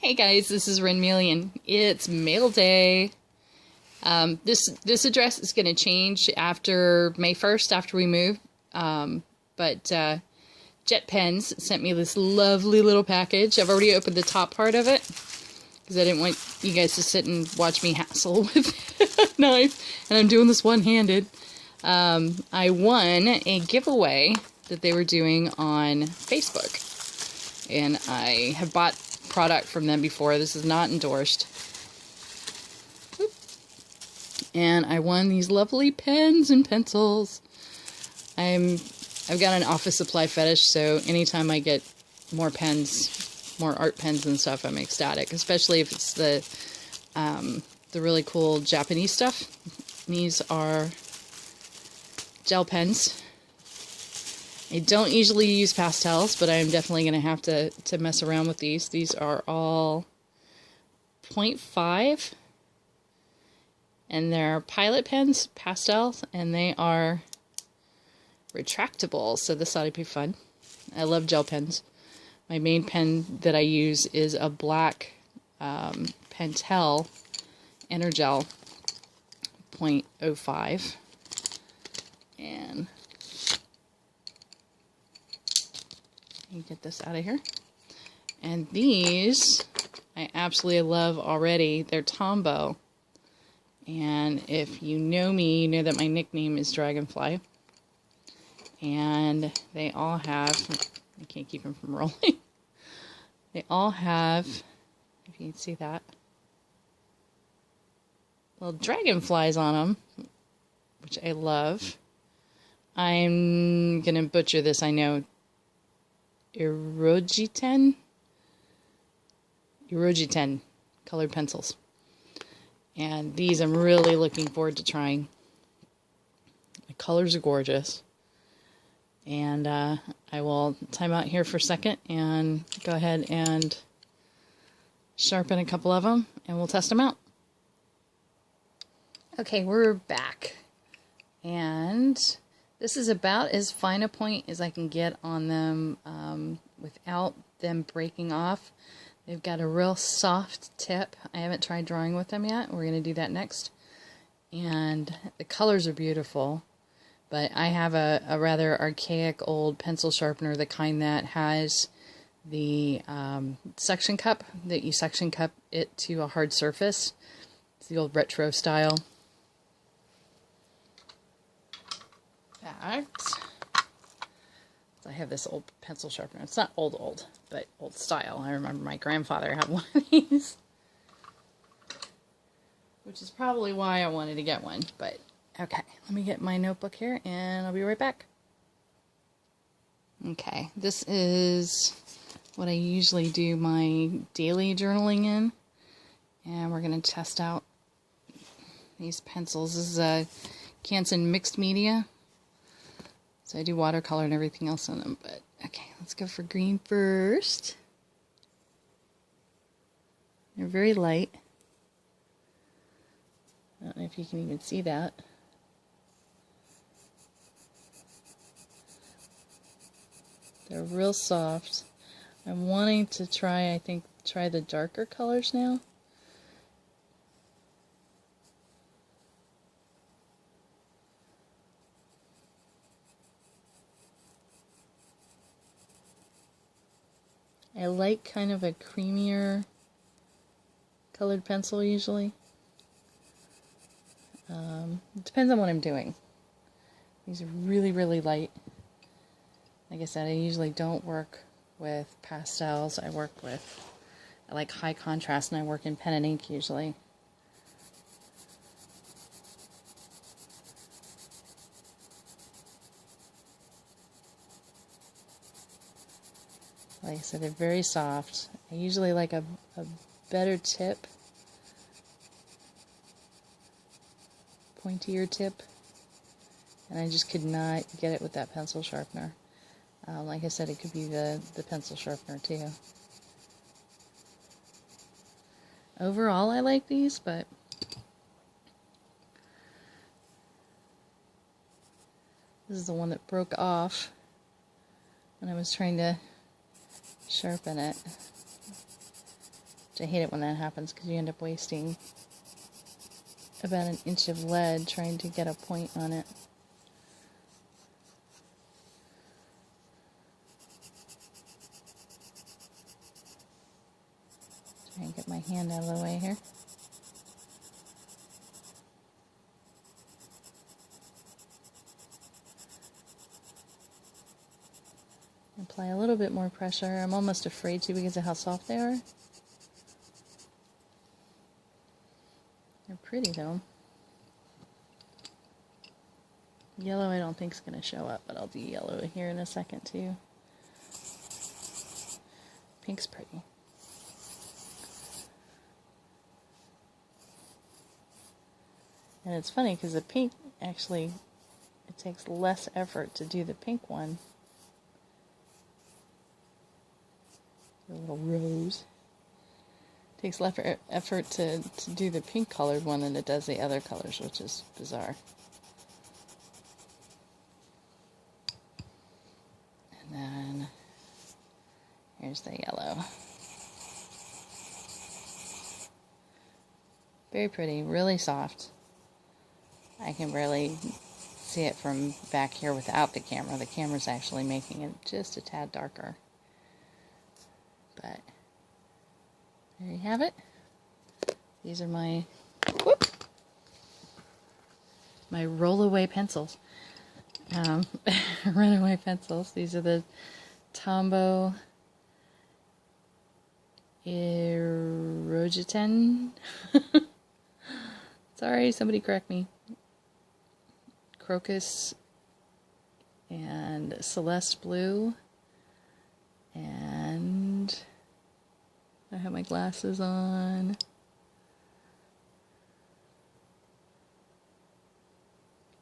Hey guys, this is Renmelian. It's mail day. This address is going to change after May 1st, after we move. But Jet Pens sent me this lovely little package. I've already opened the top part of it because I didn't want you guys to sit and watch me hassle with a knife. And I'm doing this one-handed. I won a giveaway that they were doing on Facebook. And I have bought product from them before. This is not endorsed. Oop. And I won these lovely pens and pencils. I've got an office supply fetish, so anytime I get more pens, more art pens and stuff, I'm ecstatic. Especially if it's the really cool Japanese stuff. These are gel pens. I don't usually use pastels, but I'm definitely going to have to mess around with these. These are all 0.5, and they're pilot pens, pastels, and they are retractable, so this ought to be fun. I love gel pens. My main pen that I use is a black Pentel Energel 0.05, and you get this out of here. And these I absolutely love already. They're Tombow. And if you know me, you know that my nickname is Dragonfly. And they all have, I can't keep them from rolling. They all have, if you can see that, little dragonflies on them, which I love. I'm going to butcher this, I know. Irojiten colored pencils, and these I'm really looking forward to trying. The colors are gorgeous, and I will time out here for a second and go ahead and sharpen a couple of them, and we'll test them out. Okay, we're back, and this is about as fine a point as I can get on them without them breaking off. They've got a real soft tip. I haven't tried drawing with them yet. We're going to do that next. And the colors are beautiful. But I have a rather archaic old pencil sharpener, the kind that has the suction cup, that you suction cup it to a hard surface. It's the old retro style. I have this old pencil sharpener. It's not old, but old style. I remember my grandfather had one of these, which is probably why I wanted to get one. But okay, let me get my notebook here and I'll be right back. Okay, this is what I usually do my daily journaling in, and we're going to test out these pencils. This is a Canson mixed media. So I do watercolor and everything else on them, but okay, let's go for green first. They're very light. I don't know if you can even see that. They're real soft. I'm wanting to try the darker colors now. I like kind of a creamier colored pencil usually. It depends on what I'm doing. These are really, really light. Like I said, I usually don't work with pastels. I like high contrast, and I work in pen and ink usually. Like I said, they're very soft. I usually like a better tip, pointier tip, and I just could not get it with that pencil sharpener. Like I said, it could be the pencil sharpener too. Overall, I like these, but this is the one that broke off when I was trying to sharpen it. I hate it when that happens because you end up wasting about an inch of lead trying to get a point on it. Try and get my hand out of the way here. Apply a little bit more pressure. I'm almost afraid to because of how soft they are. They're pretty though. Yellow I don't think is going to show up, but I'll do yellow here in a second too. Pink's pretty. And it's funny because the pink actually, it takes less effort to do the pink one. The little rose. It takes less effort to do the pink colored one than it does the other colors, which is bizarre. And then here's the yellow. Very pretty, really soft. I can barely see it from back here without the camera. The camera's actually making it just a tad darker. But there you have it. These are my roll-away pencils. Runaway pencils. These are the Tombow Irojiten. Sorry, somebody correct me. Crocus and Celeste Blue. And I have my glasses on.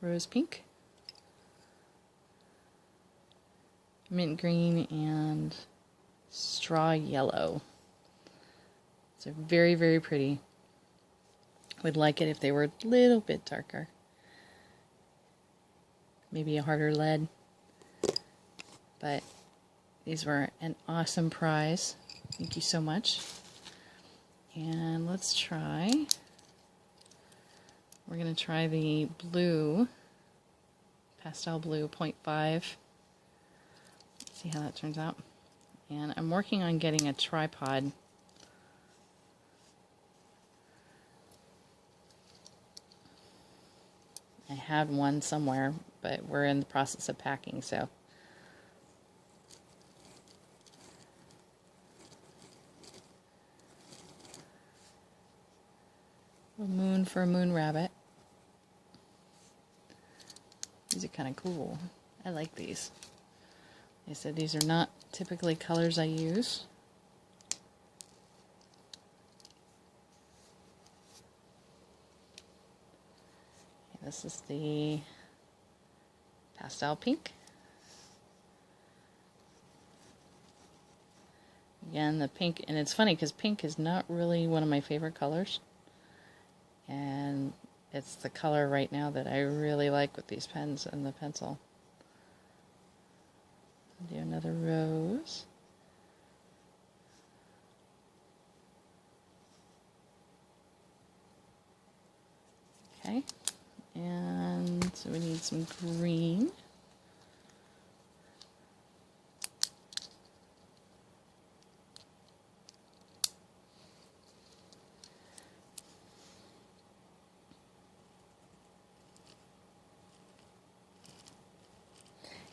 Rose pink. Mint green and straw yellow. So very, very pretty. Would like it if they were a little bit darker. Maybe a harder lead. But these were an awesome prize. Thank you so much. And let's try. We're going to try the blue, pastel blue 0.5. See how that turns out. And I'm working on getting a tripod. I had one somewhere, but we're in the process of packing, so. A moon for a moon rabbit. These are kind of cool. I like these. Like I said, these are not typically colors I use. Okay, this is the pastel pink. Again, the pink, and it's funny because pink is not really one of my favorite colors. And it's the color right now that I really like with these pens and the pencil. I'll do another rose. Okay, and so we need some green.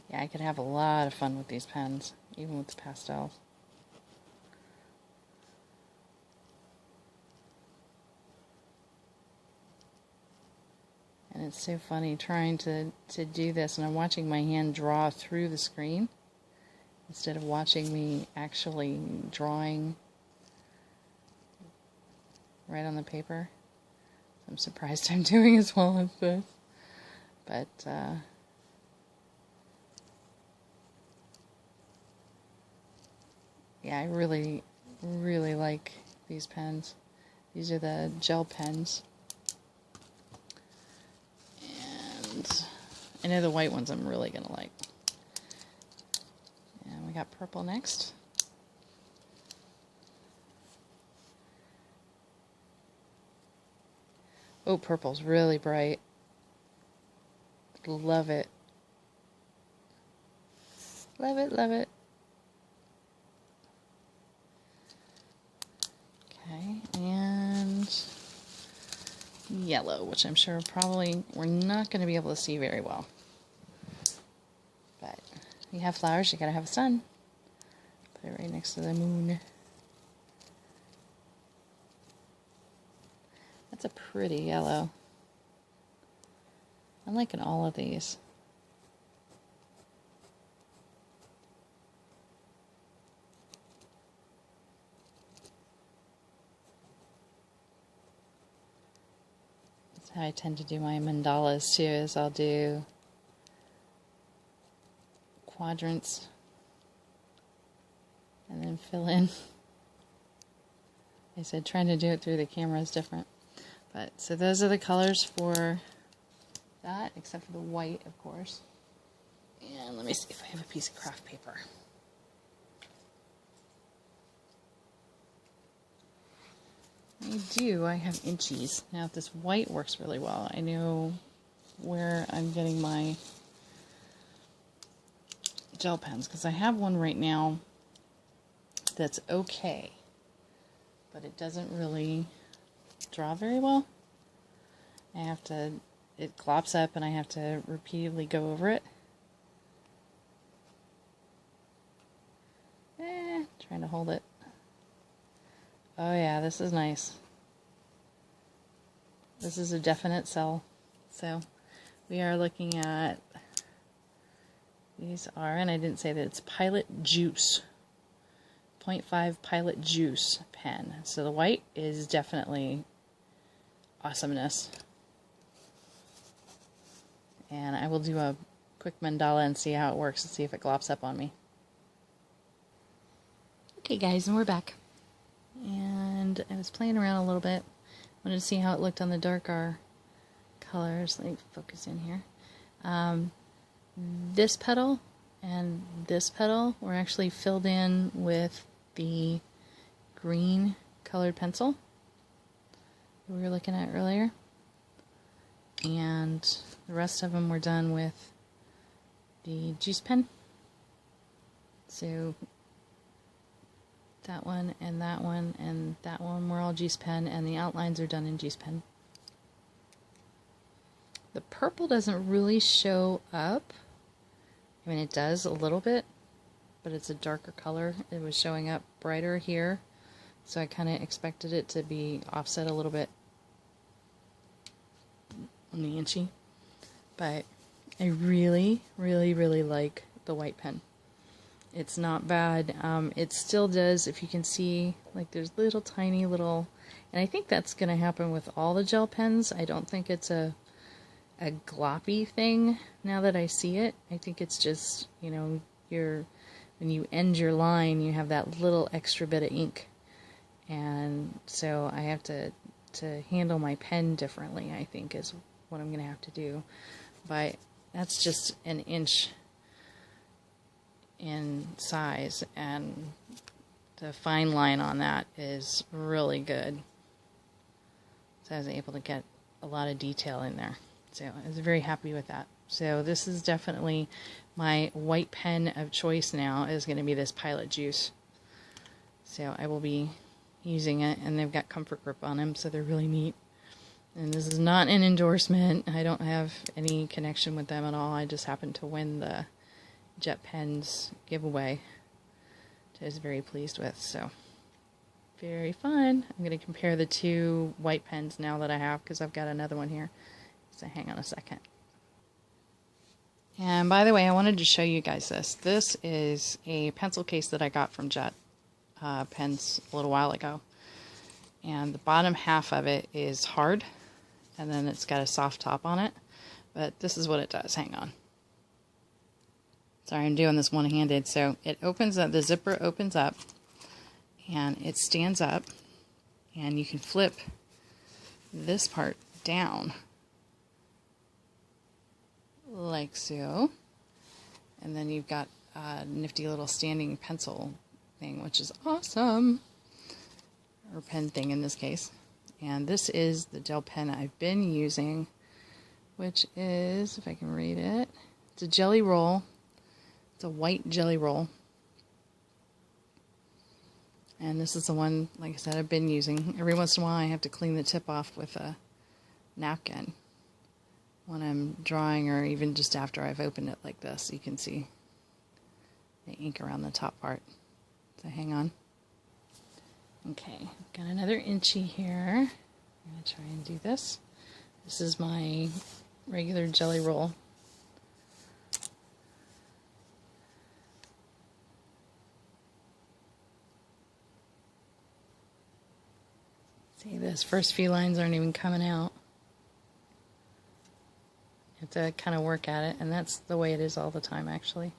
Yeah, I could have a lot of fun with these pens, even with the pastels. And it's so funny trying to do this, and I'm watching my hand draw through the screen instead of watching me actually drawing right on the paper. I'm surprised I'm doing as well as this. But, yeah, I really, really like these pens. These are the gel pens. And I know the white ones I'm really going to like. And we got purple next. Oh, purple's really bright. Love it. Love it, love it. Okay, and yellow, which I'm sure probably we're not going to be able to see very well. But you have flowers, you gotta have a sun. Put it right next to the moon. That's a pretty yellow. I'm liking all of these. That's how I tend to do my mandalas too, is I'll do quadrants and then fill in. I said trying to do it through the camera is different. But so those are the colors for that, except for the white, of course. And let me see if I have a piece of craft paper. I do. I have inchies. Now, if this white works really well, I know where I'm getting my gel pens, because I have one right now that's okay, but it doesn't really draw very well. It glops up and I have to repeatedly go over it. Trying to hold it. Oh yeah, this is nice. This is a definite sell. So we are looking at, these are, and I didn't say that, it's Pilot Juice. 0.5 Pilot Juice pen. So the white is definitely awesomeness. And I will do a quick mandala and see how it works and see if it glops up on me. Okay guys, and we're back. And I was playing around a little bit. Wanted to see how it looked on the darker colors. Let me focus in here. This petal and this petal were actually filled in with the green colored pencil that we were looking at earlier. And the rest of them were done with the juice pen. So that one and that one and that one were all juice pen, and the outlines are done in juice pen. The purple doesn't really show up. I mean, it does a little bit, but it's a darker color. It was showing up brighter here, so I kind of expected it to be offset a little bit on the inchy. But I really, really, really like the white pen. It's not bad. It still does, if you can see, like there's little tiny little, and I think that's going to happen with all the gel pens. I don't think it's a gloppy thing now that I see it. I think it's just, you know, when you end your line, you have that little extra bit of ink. And so I have to handle my pen differently, I think, is what I'm going to have to do. But that's just an inch in size, and the fine line on that is really good. So I was able to get a lot of detail in there. So I was very happy with that. So this is definitely my white pen of choice now, is going to be this Pilot Juice. So I will be using it, and they've got comfort grip on them, so they're really neat. And this is not an endorsement. I don't have any connection with them at all. I just happened to win the Jet Pens giveaway, which I was very pleased with. So very fun. I'm going to compare the two white pens now that I have, because I've got another one here. So hang on a second. And by the way, I wanted to show you guys this. This is a pencil case that I got from Jet Pens a little while ago. And the bottom half of it is hard, and then it's got a soft top on it. But this is what it does. Hang on. Sorry, I'm doing this one-handed. So it opens up, the zipper opens up, and it stands up, and you can flip this part down like so, and then you've got a nifty little standing pencil thing, which is awesome, or pen thing in this case. And this is the gel pen I've been using, which is, if I can read it, it's a jelly roll. It's a white jelly roll. And this is the one, like I said, I've been using. Every once in a while I have to clean the tip off with a napkin when I'm drawing, or even just after I've opened it like this. You can see the ink around the top part. So hang on. Okay, I've got another inchy here. I'm going to try and do this. This is my regular jelly roll. See, those first few lines aren't even coming out. You have to kind of work at it, and that's the way it is all the time, actually.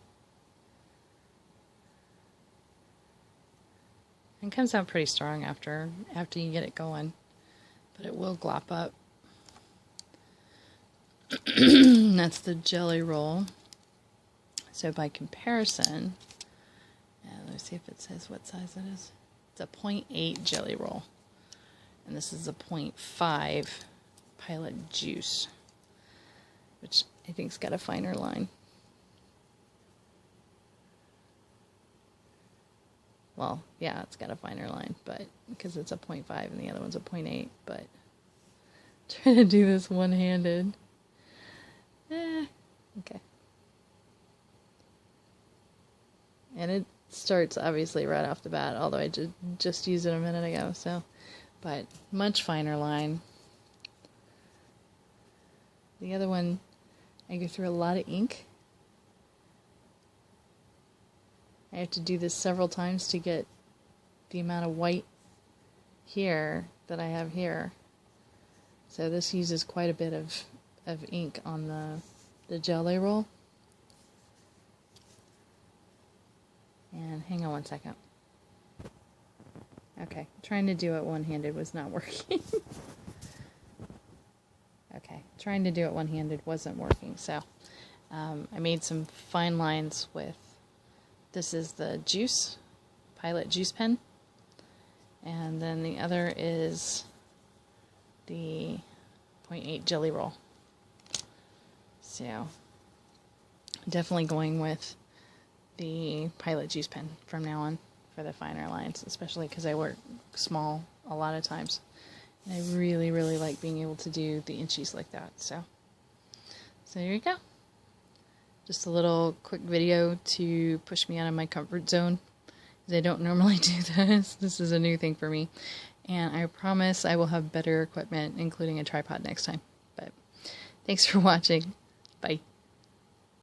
It comes out pretty strong after you get it going, but it will glop up. That's the jelly roll. So by comparison, let me see if it says what size it is. It's a 0.8 jelly roll. And this is a 0.5 Pilot Juice, which I think's got a finer line. Well, yeah, it's got a finer line, but because it's a 0.5 and the other one's a 0.8, but trying to do this one-handed. Okay. And it starts obviously right off the bat, although I just used it a minute ago, so. But much finer line. The other one, I go through a lot of ink. I have to do this several times to get the amount of white here that I have here. So this uses quite a bit of ink on the jelly roll. And hang on one second. Okay, trying to do it one-handed was not working. Okay, trying to do it one-handed wasn't working, so I made some fine lines with, this is the Juice, Pilot Juice pen, and then the other is the 0.8 jelly roll. So, definitely going with the Pilot Juice pen from now on for the finer lines, especially because I work small a lot of times. And I really, really like being able to do the inchies like that. So there you go. Just a little quick video to push me out of my comfort zone, because I don't normally do this. This is a new thing for me. And I promise I will have better equipment, including a tripod next time. But thanks for watching. Bye.